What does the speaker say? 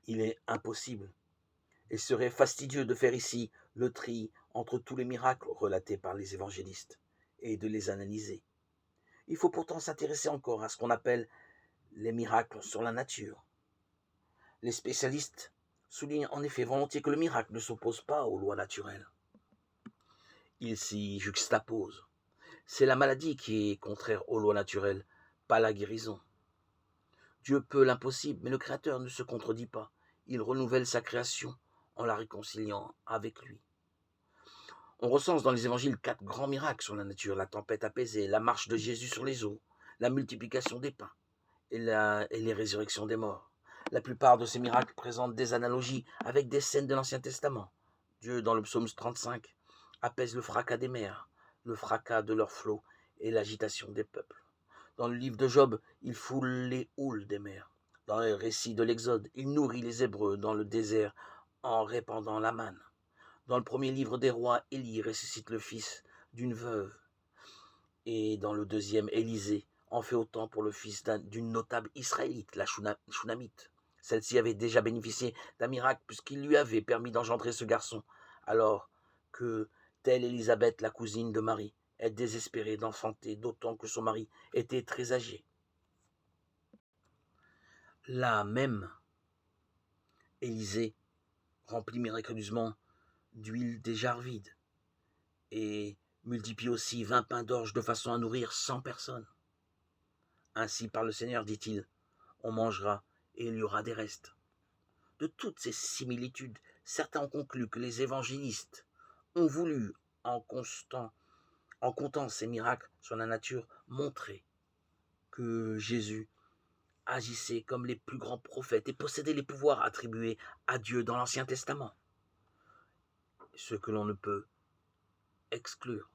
Il est impossible et serait fastidieux de faire ici le tri entre tous les miracles relatés par les évangélistes et de les analyser. Il faut pourtant s'intéresser encore à ce qu'on appelle les miracles sur la nature. Les spécialistes soulignent en effet volontiers que le miracle ne s'oppose pas aux lois naturelles. Il s'y juxtapose. C'est la maladie qui est contraire aux lois naturelles, pas la guérison. Dieu peut l'impossible, mais le Créateur ne se contredit pas. Il renouvelle sa création en la réconciliant avec lui. On recense dans les évangiles 4 grands miracles sur la nature: la tempête apaisée, la marche de Jésus sur les eaux, la multiplication des pains et les résurrections des morts. La plupart de ces miracles présentent des analogies avec des scènes de l'Ancien Testament. Dieu, dans le psaume 35, apaise le fracas des mers, le fracas de leurs flots et l'agitation des peuples. Dans le livre de Job, il foule les houles des mers. Dans le récit de l'Exode, il nourrit les Hébreux dans le désert en répandant la manne. Dans le premier livre des rois, Élie ressuscite le fils d'une veuve. Et dans le deuxième, Élisée en fait autant pour le fils d'une notable israélite, la Shunamite. Celle-ci avait déjà bénéficié d'un miracle puisqu'il lui avait permis d'engendrer ce garçon, alors que, telle Élisabeth, la cousine de Marie, est désespérée d'enfanter, d'autant que son mari était très âgé. Là même, Élisée remplit miraculeusement d'huile des jarres vides et multiplie aussi 20 pains d'orge de façon à nourrir 100 personnes. Ainsi par le Seigneur, dit-il, on mangera et il y aura des restes. De toutes ces similitudes, certains ont conclu que les évangélistes ont voulu, en comptant ces miracles sur la nature, montrer que Jésus agissait comme les plus grands prophètes et possédait les pouvoirs attribués à Dieu dans l'Ancien Testament, ce que l'on ne peut exclure.